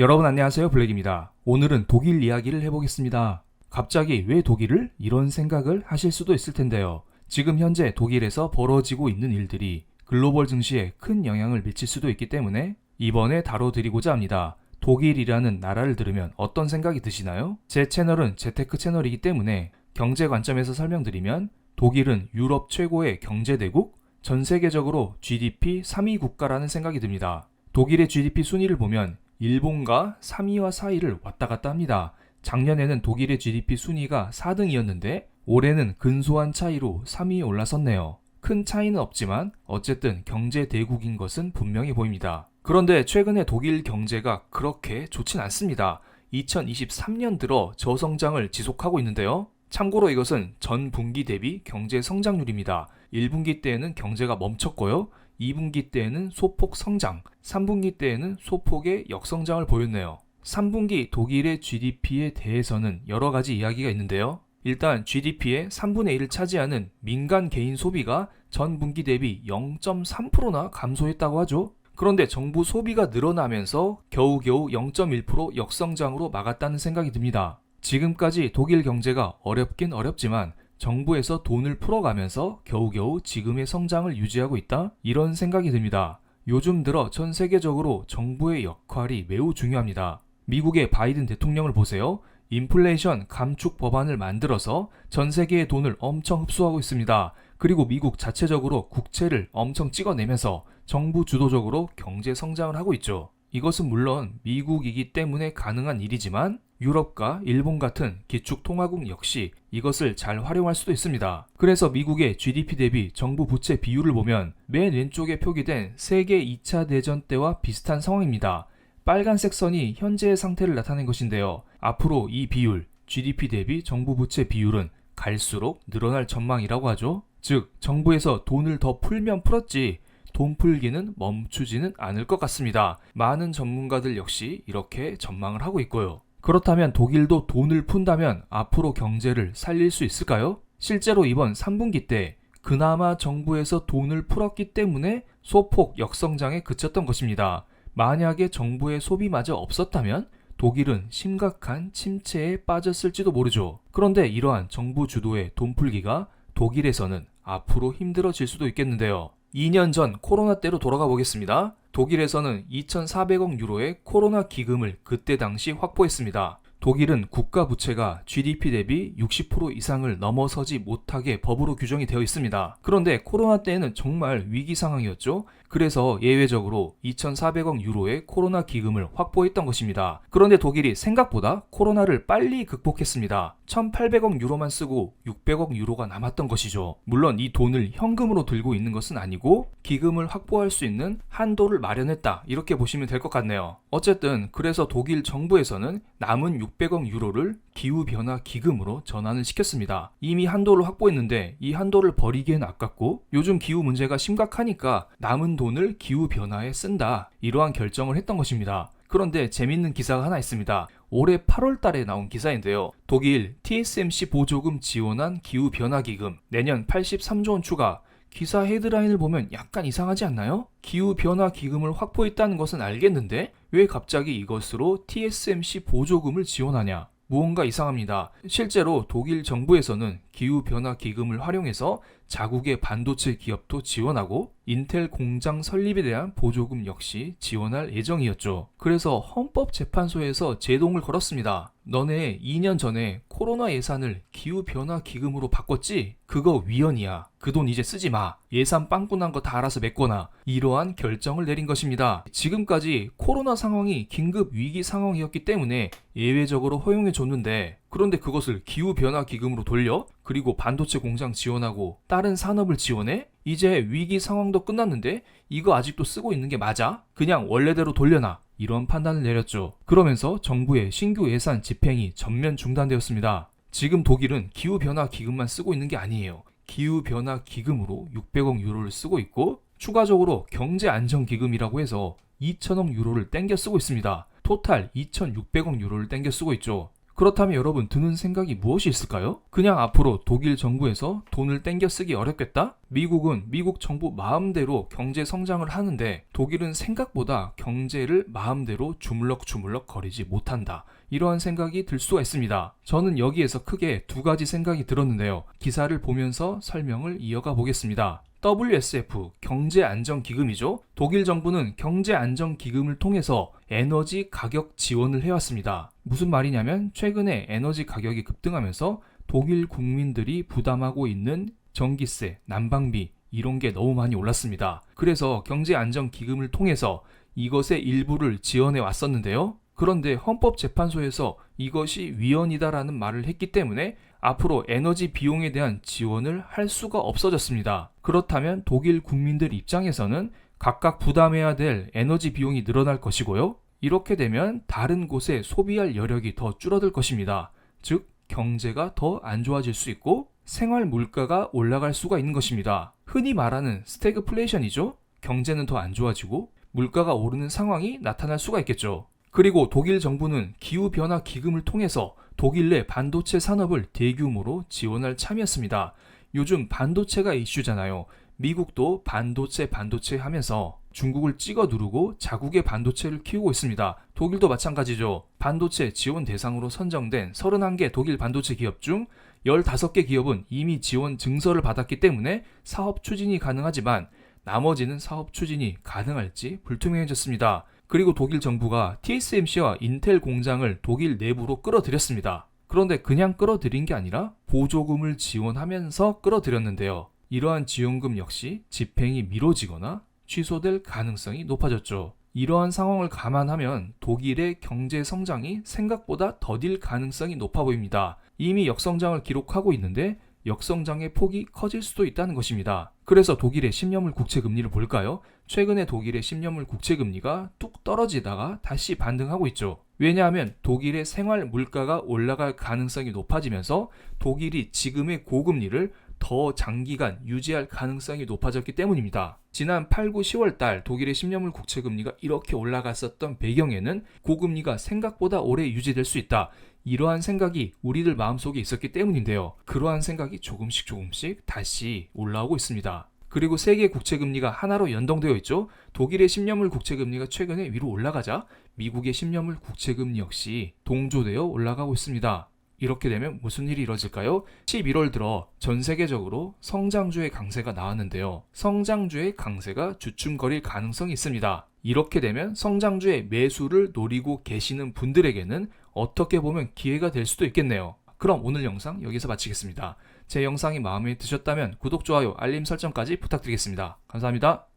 여러분 안녕하세요, 블랙입니다. 오늘은 독일 이야기를 해보겠습니다. 갑자기 왜 독일을? 이런 생각을 하실 수도 있을 텐데요. 지금 현재 독일에서 벌어지고 있는 일들이 글로벌 증시에 큰 영향을 미칠 수도 있기 때문에 이번에 다뤄드리고자 합니다. 독일이라는 나라를 들으면 어떤 생각이 드시나요? 제 채널은 재테크 채널이기 때문에 경제 관점에서 설명드리면 독일은 유럽 최고의 경제대국, 전 세계적으로 GDP 3위 국가라는 생각이 듭니다. 독일의 GDP 순위를 보면 일본과 3위와 4위를 왔다 갔다 합니다. 작년에는 독일의 GDP 순위가 4등이었는데 올해는 근소한 차이로 3위에 올라섰네요. 큰 차이는 없지만 어쨌든 경제 대국인 것은 분명히 보입니다. 그런데 최근에 독일 경제가 그렇게 좋진 않습니다. 2023년 들어 저성장을 지속하고 있는데요. 참고로 이것은 전 분기 대비 경제 성장률입니다. 1분기 때에는 경제가 멈췄고요. 2분기 때에는 소폭 성장, 3분기 때에는 소폭의 역성장을 보였네요. 3분기 독일의 GDP에 대해서는 여러 가지 이야기가 있는데요. 일단 GDP의 3분의 1을 차지하는 민간 개인 소비가 전 분기 대비 0.3%나 감소했다고 하죠. 그런데 정부 소비가 늘어나면서 겨우겨우 0.1% 역성장으로 막았다는 생각이 듭니다. 지금까지 독일 경제가 어렵긴 어렵지만 정부에서 돈을 풀어가면서 겨우겨우 지금의 성장을 유지하고 있다? 이런 생각이 듭니다. 요즘 들어 전 세계적으로 정부의 역할이 매우 중요합니다. 미국의 바이든 대통령을 보세요. 인플레이션 감축 법안을 만들어서 전 세계의 돈을 엄청 흡수하고 있습니다. 그리고 미국 자체적으로 국채를 엄청 찍어내면서 정부 주도적으로 경제 성장을 하고 있죠. 이것은 물론 미국이기 때문에 가능한 일이지만 유럽과 일본 같은 기축통화국 역시 이것을 잘 활용할 수도 있습니다. 그래서 미국의 GDP 대비 정부 부채 비율을 보면 맨 왼쪽에 표기된 세계 2차 대전 때와 비슷한 상황입니다. 빨간색 선이 현재의 상태를 나타낸 것인데요. 앞으로 이 비율, GDP 대비 정부 부채 비율은 갈수록 늘어날 전망이라고 하죠. 즉, 정부에서 돈을 더 풀면 풀었지 돈 풀기는 멈추지는 않을 것 같습니다. 많은 전문가들 역시 이렇게 전망을 하고 있고요. 그렇다면 독일도 돈을 푼다면 앞으로 경제를 살릴 수 있을까요? 실제로 이번 3분기 때 그나마 정부에서 돈을 풀었기 때문에 소폭 역성장에 그쳤던 것입니다. 만약에 정부의 소비마저 없었다면 독일은 심각한 침체에 빠졌을지도 모르죠. 그런데 이러한 정부 주도의 돈 풀기가 독일에서는 앞으로 힘들어질 수도 있겠는데요. 2년 전 코로나 때로 돌아가 보겠습니다. 독일에서는 2,400억 유로의 코로나 기금을 그때 당시 확보했습니다. 독일은 국가 부채가 GDP 대비 60% 이상을 넘어서지 못하게 법으로 규정이 되어 있습니다. 그런데 코로나 때에는 정말 위기 상황이었죠. 그래서 예외적으로 2,400억 유로의 코로나 기금을 확보했던 것입니다. 그런데 독일이 생각보다 코로나를 빨리 극복했습니다. 1,800억 유로만 쓰고 600억 유로가 남았던 것이죠. 물론 이 돈을 현금으로 들고 있는 것은 아니고 기금을 확보할 수 있는 한도를 마련했다, 이렇게 보시면 될 것 같네요. 어쨌든 그래서 독일 정부에서는 남은 600억 유로를 기후변화 기금으로 전환을 시켰습니다. 이미 한도를 확보했는데 이 한도를 버리기엔 아깝고 요즘 기후 문제가 심각하니까 남은 돈을 기후변화에 쓴다, 이러한 결정을 했던 것입니다. 그런데 재밌는 기사가 하나 있습니다. 올해 8월 달에 나온 기사인데요. 독일 TSMC 보조금 지원한 기후변화기금 내년 83조 원 추가. 기사 헤드라인을 보면 약간 이상하지 않나요? 기후변화기금을 확보했다는 것은 알겠는데 왜 갑자기 이것으로 TSMC 보조금을 지원하냐? 무언가 이상합니다. 실제로 독일 정부에서는 기후변화기금을 활용해서 자국의 반도체 기업도 지원하고 인텔 공장 설립에 대한 보조금 역시 지원할 예정이었죠. 그래서 헌법재판소에서 제동을 걸었습니다. 너네 2년 전에 코로나 예산을 기후변화기금으로 바꿨지? 그거 위헌이야. 그 돈 이제 쓰지 마. 예산 빵꾸난 거 다 알아서 메꿔놔. 이러한 결정을 내린 것입니다. 지금까지 코로나 상황이 긴급 위기 상황이었기 때문에 예외적으로 허용해줬는데 그런데 그것을 기후변화기금으로 돌려? 그리고 반도체 공장 지원하고 다른 산업을 지원해? 이제 위기 상황도 끝났는데 이거 아직도 쓰고 있는 게 맞아? 그냥 원래대로 돌려놔. 이런 판단을 내렸죠. 그러면서 정부의 신규 예산 집행이 전면 중단되었습니다. 지금 독일은 기후변화 기금만 쓰고 있는 게 아니에요. 기후변화 기금으로 600억 유로를 쓰고 있고 추가적으로 경제안정기금이라고 해서 2천억 유로를 땡겨 쓰고 있습니다. 토탈 2,600억 유로를 땡겨 쓰고 있죠. 그렇다면 여러분 드는 생각이 무엇이 있을까요? 그냥 앞으로 독일 정부에서 돈을 땡겨 쓰기 어렵겠다? 미국은 미국 정부 마음대로 경제 성장을 하는데 독일은 생각보다 경제를 마음대로 주물럭주물럭 거리지 못한다. 이러한 생각이 들 수가 있습니다. 저는 여기에서 크게 두 가지 생각이 들었는데요. 기사를 보면서 설명을 이어가 보겠습니다. WSF 경제안정기금이죠. 독일 정부는 경제안정기금을 통해서 에너지 가격 지원을 해왔습니다. 무슨 말이냐면 최근에 에너지 가격이 급등하면서 독일 국민들이 부담하고 있는 전기세, 난방비 이런 게 너무 많이 올랐습니다. 그래서 경제안정기금을 통해서 이것의 일부를 지원해 왔었는데요. 그런데 헌법재판소에서 이것이 위헌이다라는 말을 했기 때문에 앞으로 에너지 비용에 대한 지원을 할 수가 없어졌습니다. 그렇다면 독일 국민들 입장에서는 각각 부담해야 될 에너지 비용이 늘어날 것이고요. 이렇게 되면 다른 곳에 소비할 여력이 더 줄어들 것입니다. 즉 경제가 더 안 좋아질 수 있고 생활 물가가 올라갈 수가 있는 것입니다. 흔히 말하는 스태그플레이션이죠. 경제는 더 안 좋아지고 물가가 오르는 상황이 나타날 수가 있겠죠. 그리고 독일 정부는 기후변화 기금을 통해서 독일 내 반도체 산업을 대규모로 지원할 참이었습니다. 요즘 반도체가 이슈잖아요. 미국도 반도체 하면서 중국을 찍어 누르고 자국의 반도체를 키우고 있습니다. 독일도 마찬가지죠. 반도체 지원 대상으로 선정된 31개 독일 반도체 기업 중 15개 기업은 이미 지원 증서를 받았기 때문에 사업 추진이 가능하지만 나머지는 사업 추진이 가능할지 불투명해졌습니다. 그리고 독일 정부가 TSMC와 인텔 공장을 독일 내부로 끌어들였습니다. 그런데 그냥 끌어들인 게 아니라 보조금을 지원하면서 끌어들였는데요. 이러한 지원금 역시 집행이 미뤄지거나 취소될 가능성이 높아졌죠. 이러한 상황을 감안하면 독일의 경제 성장이 생각보다 더딜 가능성이 높아 보입니다. 이미 역성장을 기록하고 있는데 역성장의 폭이 커질 수도 있다는 것입니다. 그래서 독일의 10년물 국채 금리를 볼까요? 최근에 독일의 10년물 국채 금리가 뚝 떨어지다가 다시 반등하고 있죠. 왜냐하면 독일의 생활 물가가 올라갈 가능성이 높아지면서 독일이 지금의 고금리를 더 장기간 유지할 가능성이 높아졌기 때문입니다. 지난 8, 9, 10월 달 독일의 10년물 국채 금리가 이렇게 올라갔었던 배경에는 고금리가 생각보다 오래 유지될 수 있다. 이러한 생각이 우리들 마음속에 있었기 때문인데요. 그러한 생각이 조금씩 다시 올라오고 있습니다. 그리고 세계 국채금리가 하나로 연동되어 있죠. 독일의 10년물 국채금리가 최근에 위로 올라가자 미국의 10년물 국채금리 역시 동조되어 올라가고 있습니다. 이렇게 되면 무슨 일이 이뤄질까요? 11월 들어 전 세계적으로 성장주의 강세가 나왔는데요. 성장주의 강세가 주춤거릴 가능성이 있습니다. 이렇게 되면 성장주의 매수를 노리고 계시는 분들에게는 어떻게 보면 기회가 될 수도 있겠네요. 그럼 오늘 영상 여기서 마치겠습니다. 제 영상이 마음에 드셨다면 구독, 좋아요, 알림 설정까지 부탁드리겠습니다. 감사합니다.